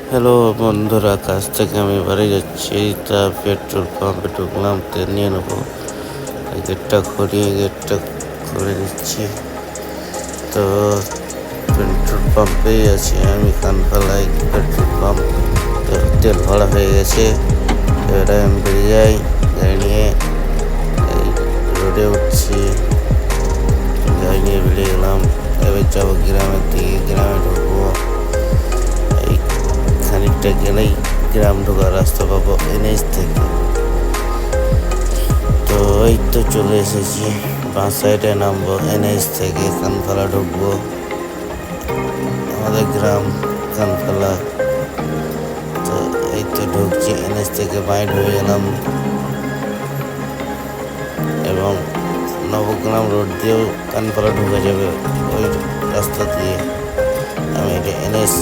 Hello বন্ধুরা, কাছ থেকে আমি বাড়ি যাচ্ছি, তা পেট্রোল পাম্পে ঢুকলাম, তেল নিয়ে নেবো। গেটটা খুলে দিচ্ছি। তো পেট্রোল পাম্পেই আছি আমি, কানপালায় পেট্রোল পাম্প। তেল ভরা হয়ে গেছে, এবারে আমি বেরিয়ে যাই। গাড়ি নিয়ে এই রোডে উঠছি, গাড়ি নিয়ে বেরিয়ে গেলাম। এবার যাবো গ্রামের দিকে, গ্রামে ঢুকবো। খানিকটা গেলেই গ্রাম ঢোকার রাস্তা পাবো NH থেকে। তো এই তো চলে এসেছি, বাঁ সাইডে নামবো, NH থেকে কানপালা ঢুকবো। আমাদের গ্রাম কানপালা। তো এই তো ঢুকছি, NH থেকে বাইট হয়ে গেলাম এবং নবগ্রাম রোড দিয়েও কানপালা ঢুকে যাবে ওই রাস্তা দিয়ে। আমি এটা NH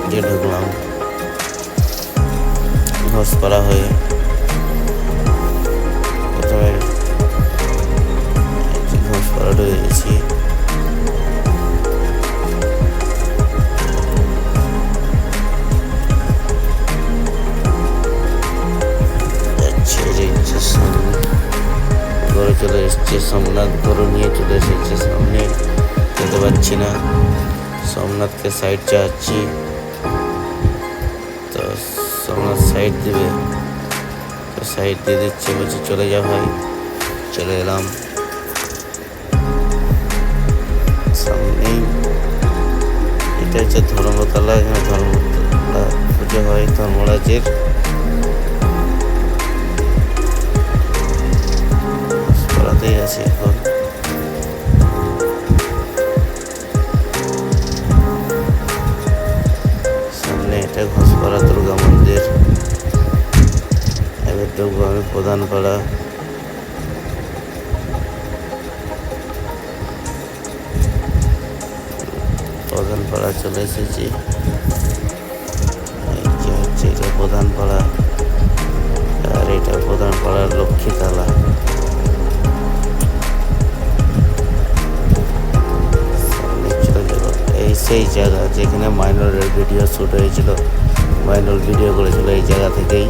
দিয়ে ঢুকলাম ঘোষপাড়া হয়ে। প্রথমে ঘোষপাড়া ঢুকে গেছি। ঘরে চলে এসছে, সোমনাথ গরু নিয়ে চলে এসেছে সামনে, যেতে পারছি না। সোমনাথকে সাইড চাচ্ছি, তো সোমনাথ সাইড দিবে, তো সাইড দিয়ে দিচ্ছে, বলছে চলে যা ভাই। চলে এলাম। সামনেই এটা হচ্ছে ধর্মতলা, এখানে ধর্মতলা পুজো হয় ধর্মরাজের। পড়াতেই আছে এখন। সামনে এটা ঘোষপাড়া দুর্গা মন্দির। এবার ঢুকবো আমি প্রধানপাড়া। প্রধানপাড়া চলে এসেছি। হচ্ছে এটা প্রধানপাড়া, আর এটা প্রধানপাড়ার লক্ষ্মীতলা। এই সেই জায়গা যেখানে মাইনরের ভিডিও শ্যুট হয়েছিল, মাইনর ভিডিও করেছিল এই জায়গা থেকেই।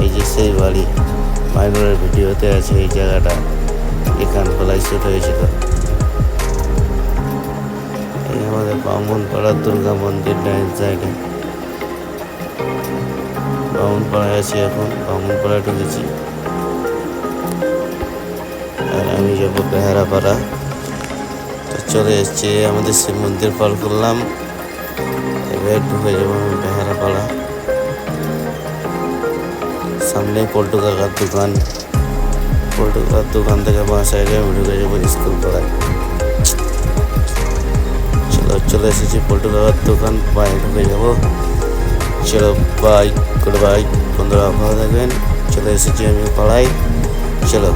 এই যে সেই বাড়ি, মাইনরের ভিডিওতে আছে এই জায়গাটা, কানপালায় শ্যুট হয়েছিল। এই আমাদের বামুনপাড়ার দুর্গা মন্দির ডাইন সাইডে। বামুনপাড়ায় আছি এখন, বামুনপাড়ায় ঢুকেছি। আর আমি যাবো বেহারাপাড়া। তো চলে এসছি, আমাদের শিব মন্দির পার করলাম। এবার ঢুকে যাবো আমি বেহারাপাড়া। সামনে পল্টু কাকার দোকান, পল্টু কাকার দোকান থেকে বাঁ সাইডে আমি ঢুকে যাবো স্কুল পাড়ায়। চলে এসেছি পল্টু কাকার দোকান, বাই ঢুকে যাবো। চলো বাই, গুড বাই বন্ধুরা, ভালো থাকবেন। চলে এসেছি আমি পাড়ায়, চলো।